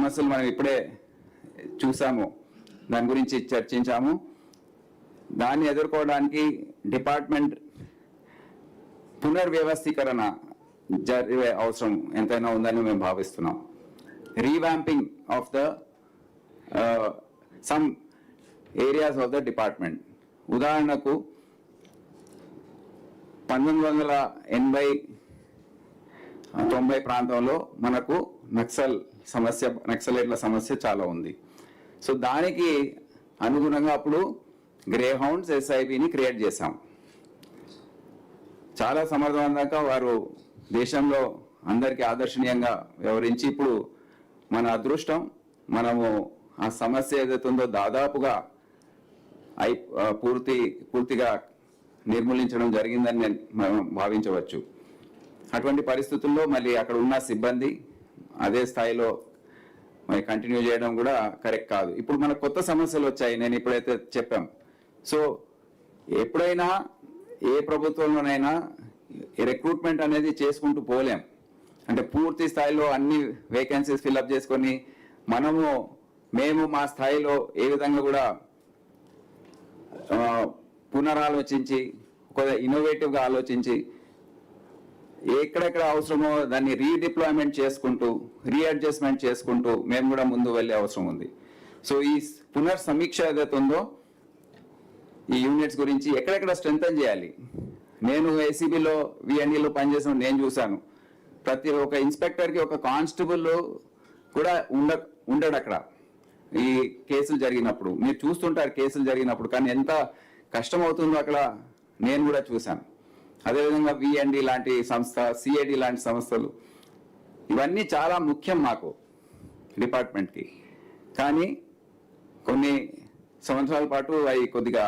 సమస్యలు మనం ఇప్పుడే చూసాము, దాని గురించి చర్చించాము. దాన్ని ఎదుర్కోవడానికి డిపార్ట్మెంట్ పునర్వ్యవస్థీకరణ జరిగే అవసరం ఎంతైనా ఉందని మేము భావిస్తున్నాం. Revamping of the sum areas of the department. ఉదాహరణకు 1980-90 ప్రాంతంలో మనకు నక్సలైట్ల సమస్య చాలా ఉంది. సో దానికి అనుగుణంగా అప్పుడు గ్రే హౌండ్స్ SIBని క్రియేట్ చేశాం. చాలా సమర్థవంతంగా వారు దేశంలో అందరికీ ఆదర్శనీయంగా వ్యవహరించి, ఇప్పుడు మన అదృష్టం మనము ఆ సమస్య ఏదైతే ఉందో దాదాపుగా పూర్తిగా నిర్మూలించడం జరిగిందని మనం భావించవచ్చు. అటువంటి పరిస్థితుల్లో మళ్ళీ అక్కడ ఉన్న సిబ్బంది అదే స్థాయిలో మరి కంటిన్యూ చేయడం కూడా కరెక్ట్ కాదు. ఇప్పుడు మనకు కొత్త సమస్యలు వచ్చాయి, నేను ఇప్పుడైతే చెప్పాం. సో ఎప్పుడైనా ఏ ప్రభుత్వంలోనైనా రిక్రూట్మెంట్ అనేది చేసుకుంటూ పోలేం. అంటే పూర్తి స్థాయిలో అన్ని వేకెన్సీస్ ఫిల్అప్ చేసుకొని మేము మా స్థాయిలో ఏ విధంగా కూడా పునరాలోచించి కొద్దిగా ఇన్నోవేటివ్గా ఆలోచించి ఎక్కడెక్కడ అవసరమో దాన్ని రీడిప్లాయ్మెంట్ చేసుకుంటూ రీఅడ్జస్ట్మెంట్ చేసుకుంటూ మేము కూడా ముందు వెళ్ళే అవసరం ఉంది. సో ఈ పునర్సమీక్ష ఏదైతే ఉందో ఈ యూనిట్స్ గురించి ఎక్కడెక్కడ స్ట్రెంథన్ చేయాలి. నేను ACBలో VNDలో పనిచేసిన నేను చూశాను. ప్రతి ఒక్క ఇన్స్పెక్టర్కి ఒక కానిస్టేబుల్ కూడా ఉండడు అక్కడ ఈ కేసులు జరిగినప్పుడు. మీరు చూస్తుంటారు కేసులు జరిగినప్పుడు, కానీ ఎంత కష్టం అవుతుందో అక్కడ నేను కూడా చూశాను. అదేవిధంగా VND లాంటి సంస్థ, CID లాంటి సంస్థలు, ఇవన్నీ చాలా ముఖ్యం మాకు డిపార్ట్మెంట్కి. కానీ కొన్ని సంవత్సరాల పాటు అవి కొద్దిగా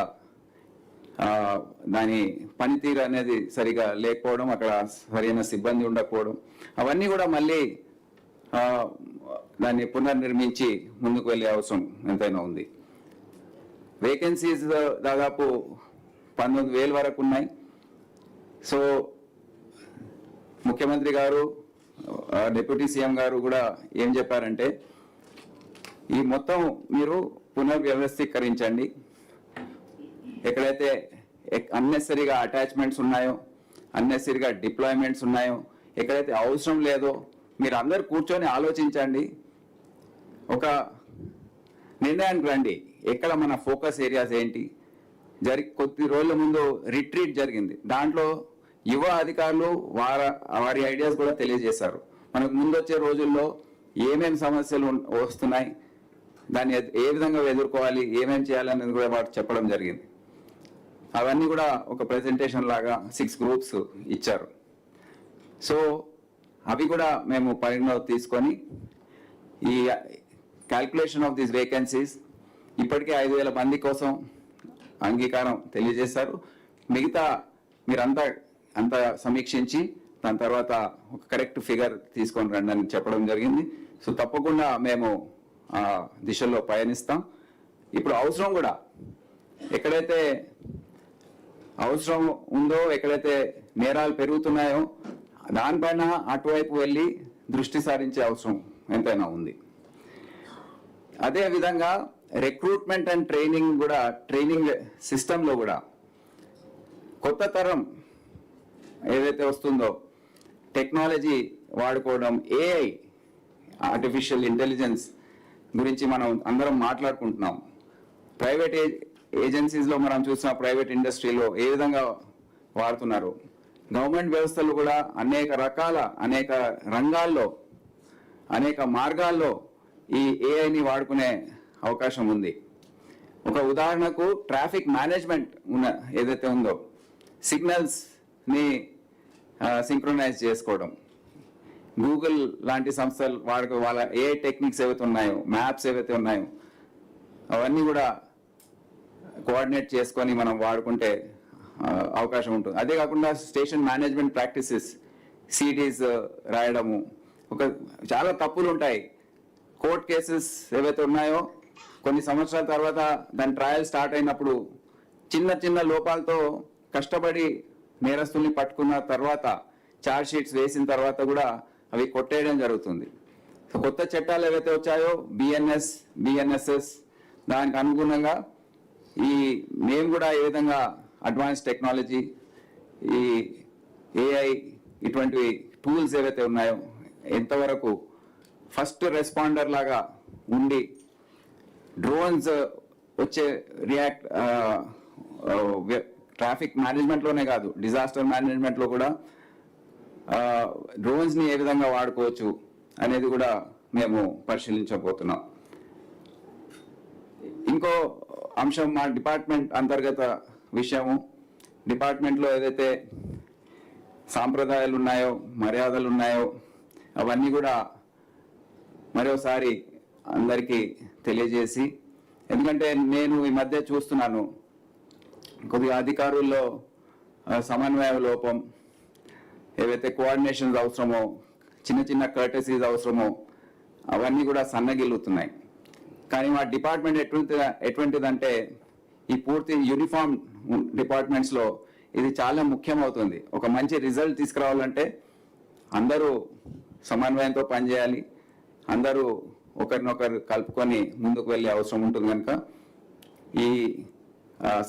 దాని పనితీరు అనేది సరిగా లేకపోవడం, అక్కడ సరైన సిబ్బంది ఉండకపోవడం, అవన్నీ కూడా మళ్ళీ దాన్ని పునర్నిర్మించి ముందుకు వెళ్ళే అవసరం ఎంతైనా ఉంది. వేకెన్సీస్ దాదాపు 19,000 వరకు ఉన్నాయి. సో ముఖ్యమంత్రి గారు, డిప్యూటీ సీఎం గారు కూడా ఏం చెప్పారంటే, ఈ మొత్తం మీరు పునర్వ్యవస్థీకరించండి. ఎక్కడైతే అన్నెసరీగా అటాచ్మెంట్స్ ఉన్నాయో, అన్నెసరీగా డిప్లాయ్మెంట్స్ ఉన్నాయో, ఎక్కడైతే అవసరం లేదో మీరు అందరు కూర్చొని ఆలోచించండి. ఒక నిర్ణయానికి రండి, ఎక్కడ మన ఫోకస్ ఏరియాస్ ఏంటి. కొద్ది రోజుల ముందు రిట్రీట్ జరిగింది. దాంట్లో యువ అధికారులు వారి ఐడియాస్ కూడా తెలియజేశారు. మనకు ముందు వచ్చే రోజుల్లో ఏమేమి సమస్యలు వస్తున్నాయి, దాన్ని ఏ విధంగా ఎదుర్కోవాలి, ఏమేమి చేయాలనేది కూడా వారు చెప్పడం జరిగింది. అవన్నీ కూడా ఒక ప్రెజెంటేషన్ లాగా 6 గ్రూప్స్ ఇచ్చారు. సో అవి కూడా మేము పరిగణలోకి తీసుకొని ఈ క్యాల్కులేషన్ ఆఫ్ దీస్ వేకెన్సీస్ ఇప్పటికే 5,000 మంది కోసం అంగీకారం తెలియజేశారు. మిగతా మీరంతా సమీక్షించి దాని తర్వాత ఒక కరెక్ట్ ఫిగర్ తీసుకొని రండి అని చెప్పడం జరిగింది. సో తప్పకుండా మేము ఆ దిశలో పయనిస్తాం. ఇప్పుడు అవసరం కూడా ఎక్కడైతే అవసరం ఉందో, ఎక్కడైతే నేరాలు పెరుగుతున్నాయో దానిపైన అటువైపు వెళ్ళి దృష్టి సారించే అవసరం ఎంతైనా ఉంది. అదే విధంగా రిక్రూట్మెంట్ అండ్ ట్రైనింగ్ సిస్టంలో కూడా కొత్త తరం ఏదైతే వస్తుందో టెక్నాలజీ వాడుకోవడం, AI ఆర్టిఫిషియల్ ఇంటెలిజెన్స్ గురించి మనం అందరం మాట్లాడుకుంటున్నాం. ప్రైవేట్ ఏజెన్సీస్లో మనం చూసిన ప్రైవేట్ ఇండస్ట్రీలో ఏ విధంగా వాడుతున్నారు. గవర్నమెంట్ వ్యవస్థలు కూడా అనేక రంగాల్లో అనేక మార్గాల్లో ఈ AIని వాడుకునే అవకాశం ఉంది. ఒక ఉదాహరణకు ట్రాఫిక్ మేనేజ్మెంట్ ఏదైతే ఉందో, సిగ్నల్స్ని సింక్రొనైజ్ చేసుకోవడం, గూగుల్ లాంటి సంస్థలు వాళ్ళ AI టెక్నిక్స్ ఏవైతే ఉన్నాయో, మ్యాప్స్ ఏవైతే ఉన్నాయో అవన్నీ కూడా కోఆర్డినేట్ చేసుకొని మనం వాడుకుంటే అవకాశం ఉంటుంది. అదే కాకుండా స్టేషన్ మేనేజ్మెంట్ ప్రాక్టీసెస్, CDs రాయడము, చాలా తప్పులు ఉంటాయి. కోర్ట్ కేసెస్ ఏవైతే ఉన్నాయో కొన్ని సంవత్సరాల తర్వాత దాని ట్రయల్ స్టార్ట్ అయినప్పుడు చిన్న లోపాలతో కష్టపడి నేరస్తుల్ని పట్టుకున్న తర్వాత ఛార్జ్ షీట్స్ వేసిన తర్వాత కూడా అవి కొట్టేయడం జరుగుతుంది. కొత్త చట్టాలు ఏవైతే వచ్చాయో బిఎన్ఎస్ఎస్ దానికి అనుగుణంగా మేము కూడా ఏ విధంగా అడ్వాన్స్ టెక్నాలజీ ఈ ఏఐ ఇటువంటి టూల్స్ ఏవైతే ఉన్నాయో ఎంతవరకు ఫస్ట్ రెస్పాండర్ లాగా ఉండి డ్రోన్స్ వచ్చే ట్రాఫిక్ మేనేజ్మెంట్లోనే కాదు డిజాస్టర్ మేనేజ్మెంట్లో కూడా డ్రోన్స్ని ఏ విధంగా వాడుకోవచ్చు అనేది కూడా మేము పరిశీలించబోతున్నాం. ఇంకో అంశం మా డిపార్ట్మెంట్ అంతర్గత విషయము. డిపార్ట్మెంట్లో ఏదైతే సాంప్రదాయాలు ఉన్నాయో మర్యాదలు ఉన్నాయో అవన్నీ కూడా మరోసారి అందరికీ తెలియజేసి, ఎందుకంటే నేను ఈ మధ్య చూస్తున్నాను కొద్దిగా అధికారుల్లో సమన్వయ లోపం, ఏవైతే కోఆర్డినేషన్స్ అవసరమో చిన్న చిన్న కర్టసీస్ అవసరమో అవన్నీ కూడా సన్నగిల్లుతున్నాయి. కానీ మా డిపార్ట్మెంట్ ఎటువంటిదంటే ఈ పూర్తి యూనిఫామ్ డిపార్ట్మెంట్స్లో ఇది చాలా ముఖ్యమవుతుంది. ఒక మంచి రిజల్ట్ తీసుకురావాలంటే అందరూ సమన్వయంతో పనిచేయాలి, అందరూ ఒకరినొకరు కలుపుకొని ముందుకు వెళ్ళే అవసరం ఉంటుంది. కనుక ఈ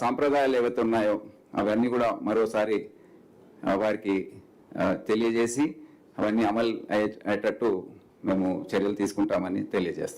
సాంప్రదాయాలు ఏవైతే ఉన్నాయో అవన్నీ కూడా మరోసారి వారికి తెలియజేసి అవన్నీ అమలు అయ్యేటట్టు మేము చర్యలు తీసుకుంటామని తెలియజేస్తాం.